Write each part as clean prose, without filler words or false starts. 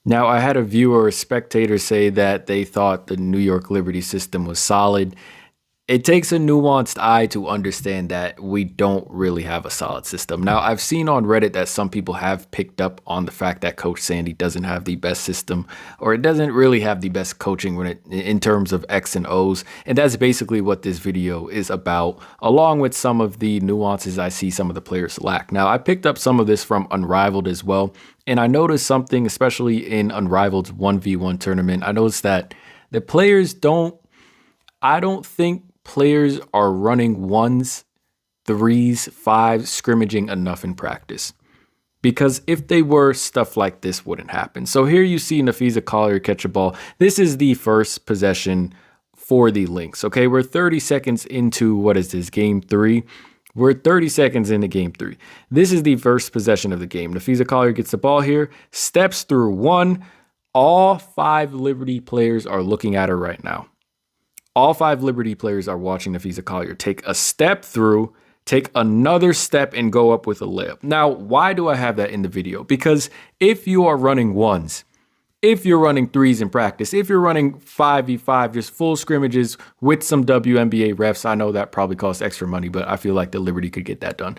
Now, I had a viewer or a spectator say that they thought the New York Liberty system was solid. It takes a nuanced eye to understand that we don't really have a solid system. Now, I've seen on Reddit that some people have picked up on the fact that Coach Sandy doesn't have the best system, or it doesn't really have the best coaching in terms of X and O's. And that's basically what this video is about, along with some of the nuances I see some of the players lack. Now, I picked up some of this from Unrivaled as well. And I noticed something, especially in Unrivaled's 1v1 tournament. I noticed that the players I don't think players are running ones, threes, fives, scrimmaging enough in practice. Because if they were, stuff like this wouldn't happen. So here you see Nafisa Collier catch a ball. This is the first possession for the Lynx. Okay, we're 30 seconds into, what is this, game 3? We're 30 seconds into game 3. This is the first possession of the game. Nafisa Collier gets the ball here, steps through one. All 5 Liberty players are looking at her right now. All 5 Liberty players are watching Nafisa Collier take a step through, take another step, and go up with a layup. Now, why do I have that in the video? Because if you are running ones, if you're running threes in practice, if you're running 5v5, just full scrimmages with some WNBA refs, I know that probably costs extra money, but I feel like the Liberty could get that done.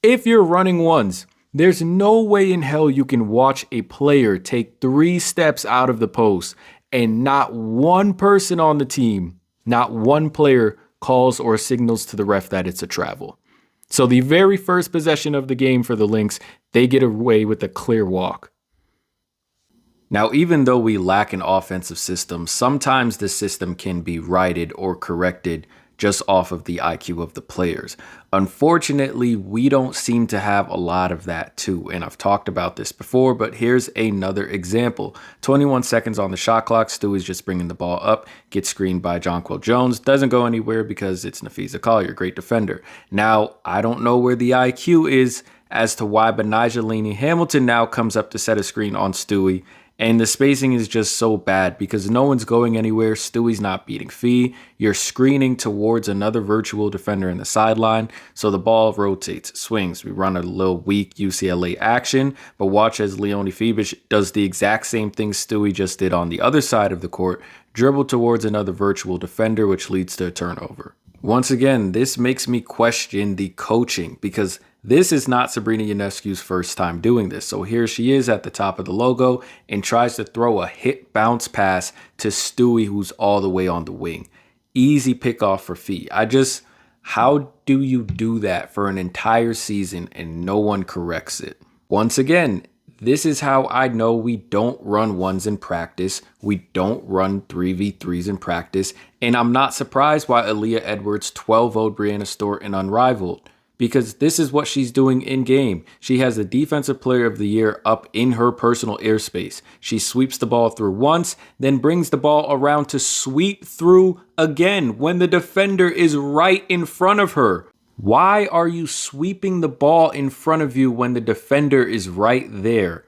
If you're running ones, there's no way in hell you can watch a player take 3 steps out of the post and not one person on the team, not one player calls or signals to the ref that it's a travel. So the very first possession of the game for the Lynx, they get away with a clear walk. Now, even though we lack an offensive system, sometimes the system can be righted or corrected just off of the IQ of the players. Unfortunately, we don't seem to have a lot of that too. And I've talked about this before, but here's another example. 21 seconds on the shot clock. Stewie's just bringing the ball up, gets screened by Jonquel Jones. Doesn't go anywhere because it's Nafisa Collier, great defender. Now, I don't know where the IQ is as to why Benijah Laney Hamilton now comes up to set a screen on Stewie. And the spacing is just so bad because no one's going anywhere. Stewie's not beating Fee. You're screening towards another virtual defender in the sideline. So the ball rotates, swings. We run a little weak UCLA action, but watch as Leonie Febish does the exact same thing Stewie just did on the other side of the court, dribble towards another virtual defender, which leads to a turnover. Once again, this makes me question the coaching because this is not Sabrina Ionescu's first time doing this. So here she is at the top of the logo and tries to throw a hit bounce pass to Stewie, who's all the way on the wing. Easy pickoff for Fee. How do you do that for an entire season and no one corrects it? Once again, this is how I know we don't run ones in practice. We don't run 3v3s in practice. And I'm not surprised why Aaliyah Edwards 12-0'd Brianna Stewart in Unrivaled. Because this is what she's doing in game. She has the Defensive Player of the Year up in her personal airspace. She sweeps the ball through once, then brings the ball around to sweep through again when the defender is right in front of her. Why are you sweeping the ball in front of you when the defender is right there?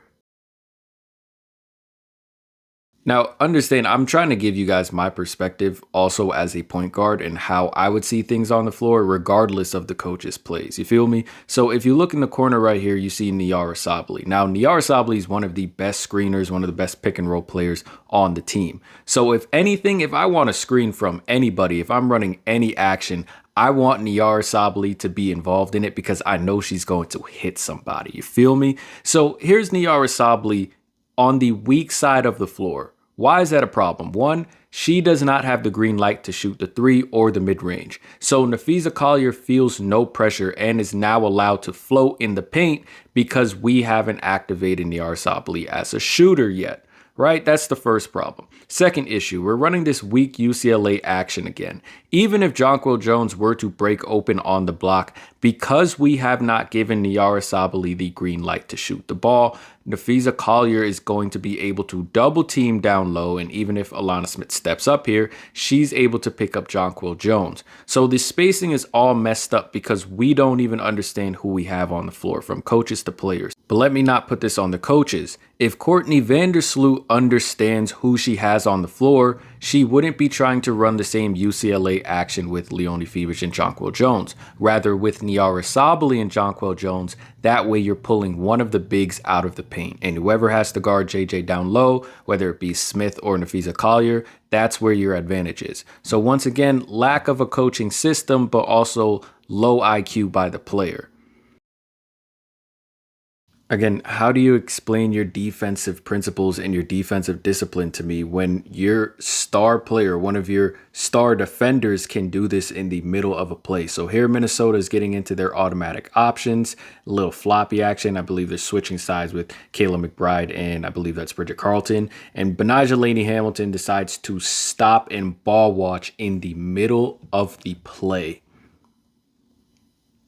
Now, understand, I'm trying to give you guys my perspective also as a point guard and how I would see things on the floor regardless of the coach's plays. You feel me? So if you look in the corner right here, you see Niara Sabally. Now, Niara Sabally is one of the best screeners, one of the best pick and roll players on the team. So if anything, if I want to screen from anybody, if I'm running any action, I want Niara Sabally to be involved in it because I know she's going to hit somebody. You feel me? So here's Niara Sabally on the weak side of the floor. Why is that a problem? One, she does not have the green light to shoot the 3 or the mid-range. So Nafisa Collier feels no pressure and is now allowed to float in the paint because we haven't activated Niara Sabally as a shooter yet. Right? That's the first problem. Second issue, we're running this weak UCLA action again. Even if Jonquel Jones were to break open on the block, because we have not given Niara Sabally the green light to shoot the ball, Nafisa Collier is going to be able to double team down low, and even if Alana Smith steps up here, she's able to pick up Jonquel Jones. So the spacing is all messed up because we don't even understand who we have on the floor, from coaches to players. But let me not put this on the coaches. If Courtney Vandersloot understands who she has on the floor, she wouldn't be trying to run the same UCLA action with Leonie Febish and Jonquel Jones. Rather, with Niara Sabally and Jonquel Jones, that way you're pulling one of the bigs out of the paint. And whoever has to guard JJ down low, whether it be Smith or Nafisa Collier, that's where your advantage is. So once again, lack of a coaching system, but also low IQ by the player. Again, how do you explain your defensive principles and your defensive discipline to me when your star player, one of your star defenders, can do this in the middle of a play? So here Minnesota is getting into their automatic options, a little floppy action. I believe they're switching sides with Kayla McBride and I believe that's Bridget Carlton. And Benijah Laney Hamilton decides to stop and ball watch in the middle of the play.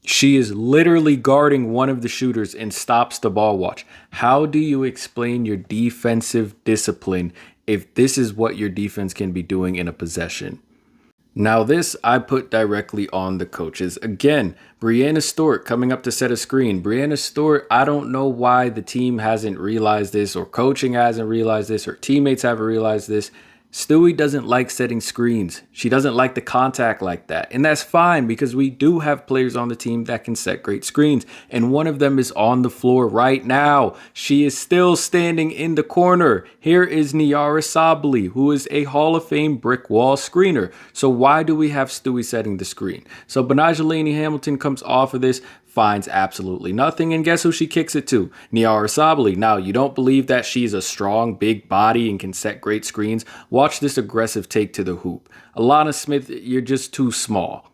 She is literally guarding one of the shooters and stops the ball watch. How do you explain your defensive discipline if this is what your defense can be doing in a possession? Now this I put directly on the coaches. Again, Breanna Stewart coming up to set a screen. Breanna Stewart, I don't know why the team hasn't realized this or coaching hasn't realized this or teammates haven't realized this. Stewie doesn't like setting screens. She doesn't like the contact like that. And that's fine because we do have players on the team that can set great screens. And one of them is on the floor right now. She is still standing in the corner. Here is Niara Sabally, who is a Hall of Fame brick wall screener. So why do we have Stewie setting the screen? So Benijah Laney Hamilton comes off of this, finds absolutely nothing, and guess who she kicks it to? Niara Sabally. Now, you don't believe that she's a strong, big body and can set great screens? Watch this aggressive take to the hoop. Alana Smith, you're just too small.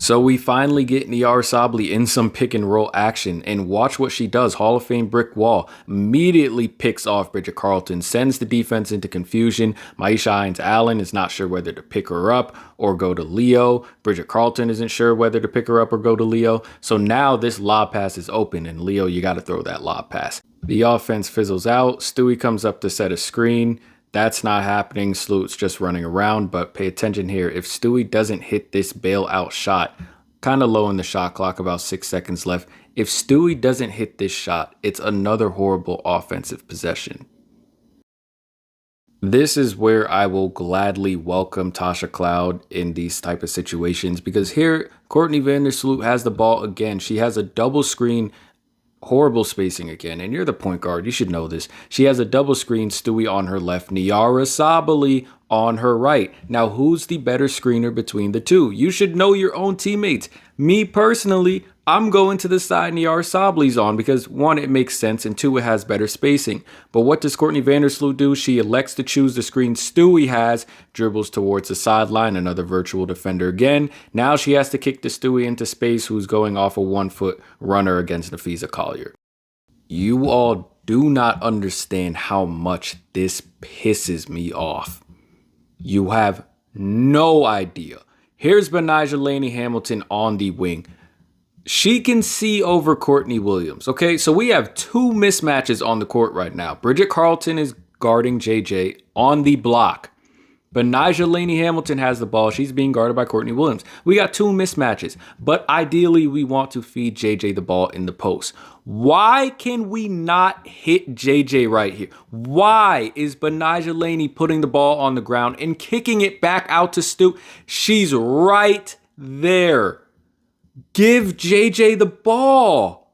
So we finally get Niara Sabally in some pick and roll action, and watch what she does. Hall of Fame brick wall, immediately picks off Bridget Carlton, sends the defense into confusion. Maisha Hines-Allen is not sure whether to pick her up or go to Leo. Bridget Carlton isn't sure whether to pick her up or go to Leo. So now this lob pass is open, and Leo, you got to throw that lob pass. The offense fizzles out. Stewie comes up to set a screen. That's not happening. Sloot's just running around, but pay attention here. If Stewie doesn't hit this bailout shot, kind of low in the shot clock, about 6 seconds left. If Stewie doesn't hit this shot, it's another horrible offensive possession. This is where I will gladly welcome Tasha Cloud in these type of situations because here Courtney Vandersloot has the ball again. She has a double screen. Horrible spacing again, and you're the point guard. You should know this. She has a double screen, Stewie on her left, Niara Sabally on her right. Now, who's the better screener between the two? You should know your own teammates. Me personally, I'm going to the side Niara Sabaly's on because one, it makes sense, and two, it has better spacing. But what does Courtney Vandersloot do? She elects to choose the screen Stewie has, dribbles towards the sideline, another virtual defender again. Now she has to kick the Stewie into space, who's going off a 1 foot runner against Nafisa Collier. You all do not understand how much this pisses me off. You have no idea. Here's Benijah Laney Hamilton on the wing. She can see over Courtney Williams. Okay, so we have two mismatches on the court right now. Bridget Carlton is guarding JJ on the block. Benijah Laney Hamilton has the ball. She's being guarded by Courtney Williams. We got two mismatches, but ideally we want to feed JJ the ball in the post. Why can we not hit JJ right here? Why is Benijah Laney putting the ball on the ground and kicking it back out to Stu? She's right there. Give JJ the ball.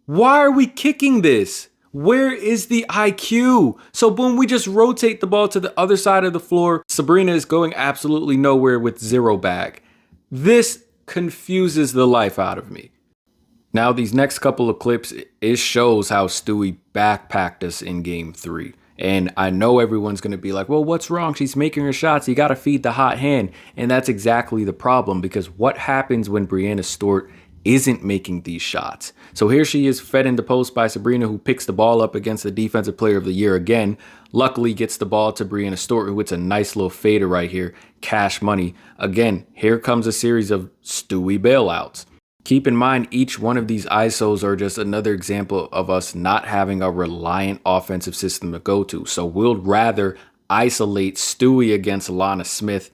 Why are we kicking this? Where is the IQ? So boom, we just rotate the ball to the other side of the floor. Sabrina is going absolutely nowhere with zero bag. This confuses the life out of me. Now these next couple of clips, it shows how Stewie backpacked us in game 3. And I know everyone's going to be like, well, what's wrong? She's making her shots. You got to feed the hot hand. And that's exactly the problem, because what happens when Breanna Stewart isn't making these shots? So here she is fed in the post by Sabrina, who picks the ball up against the Defensive Player of the Year again. Luckily gets the ball to Breanna Stewart, who hits a nice little fader right here. Cash money. Again, here comes a series of Stewie bailouts. Keep in mind, each one of these ISOs are just another example of us not having a reliant offensive system to go to. So we'll rather isolate Stewie against Alana Smith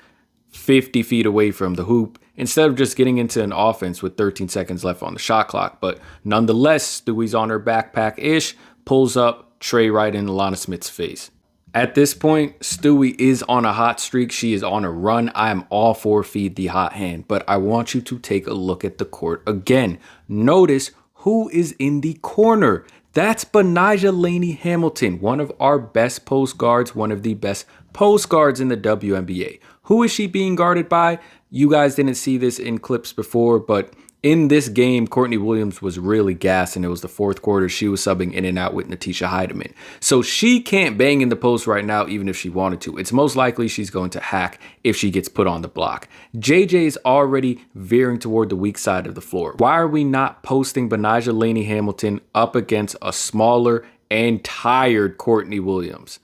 50 feet away from the hoop instead of just getting into an offense with 13 seconds left on the shot clock. But nonetheless, Stewie's on her backpack-ish, pulls up, tray right in Alana Smith's face. At this point, Stewie is on a hot streak. She is on a run. I am all for feed the hot hand, but I want you to take a look at the court again. Notice who is in the corner. That's Benijah Laney Hamilton, one of our best post guards, one of the best post guards in the WNBA. Who is she being guarded by? You guys didn't see this in clips before, but in this game, Courtney Williams was really gassed, and it was the fourth quarter. She was subbing in and out with Natisha Heidemann. So she can't bang in the post right now, even if she wanted to. It's most likely she's going to hack if she gets put on the block. JJ is already veering toward the weak side of the floor. Why are we not posting Benijah Laney Hamilton up against a smaller and tired Courtney Williams?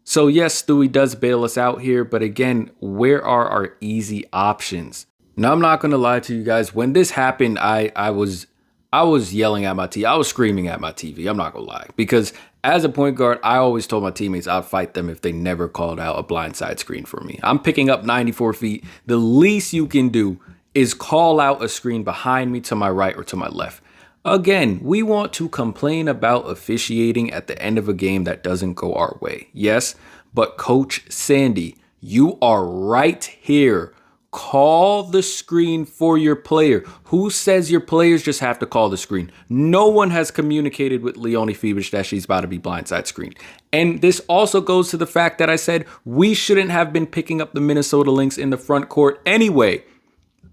So yes, Stewie does bail us out here, but again, where are our easy options? Now, I'm not going to lie to you guys. When this happened, I was yelling at my TV. I was screaming at my TV. I'm not going to lie. Because as a point guard, I always told my teammates I'd fight them if they never called out a blindside screen for me. I'm picking up 94 feet. The least you can do is call out a screen behind me to my right or to my left. Again, we want to complain about officiating at the end of a game that doesn't go our way. Yes, but Coach Sandy, you are right here. Call the screen for your player. Who says your players just have to call the screen? No one has communicated with Leonie Fevich that she's about to be blindside screened. And this also goes to the fact that I said we shouldn't have been picking up the Minnesota Lynx in the front court anyway.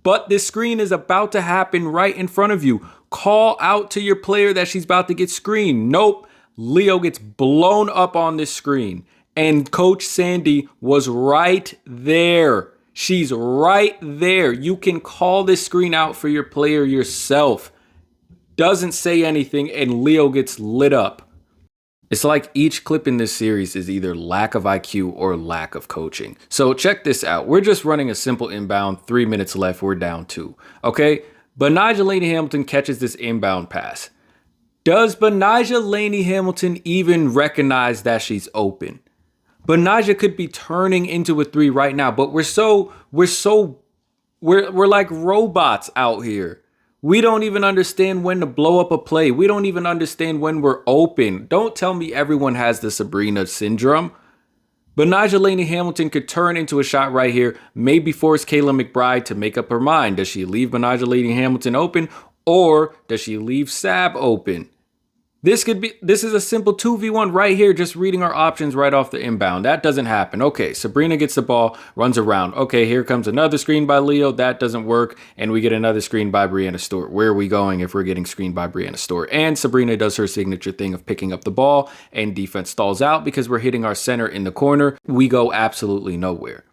But this screen is about to happen right in front of you. Call out to your player that she's about to get screened. Nope. Leo gets blown up on this screen. And Coach Sandy was right there. She's right there. You can call this screen out for your player yourself. Doesn't say anything, and Leo gets lit up. It's like each clip in this series is either lack of IQ or lack of coaching. So check this out. We're just running a simple inbound. 3 minutes left. We're down 2. Okay? Benijah Laney Hamilton catches this inbound pass. Does Benijah Laney Hamilton even recognize that she's open? Benijah could be turning into a 3 right now, but we're like robots out here. We don't even understand when to blow up a play. We don't even understand when we're open. Don't tell me everyone has the Sabrina syndrome. Benijah Laney Hamilton could turn into a shot right here, maybe force Kayla McBride to make up her mind. Does she leave Benijah Laney Hamilton open, or does she leave Sab open? This is a simple 2v1 right here, just reading our options right off the inbound. That doesn't happen. Okay, Sabrina gets the ball, runs around. Okay, here comes another screen by Leo. That doesn't work. And we get another screen by Breanna Stewart. Where are we going if we're getting screened by Breanna Stewart? And Sabrina does her signature thing of picking up the ball, and defense stalls out because we're hitting our center in the corner. We go absolutely nowhere.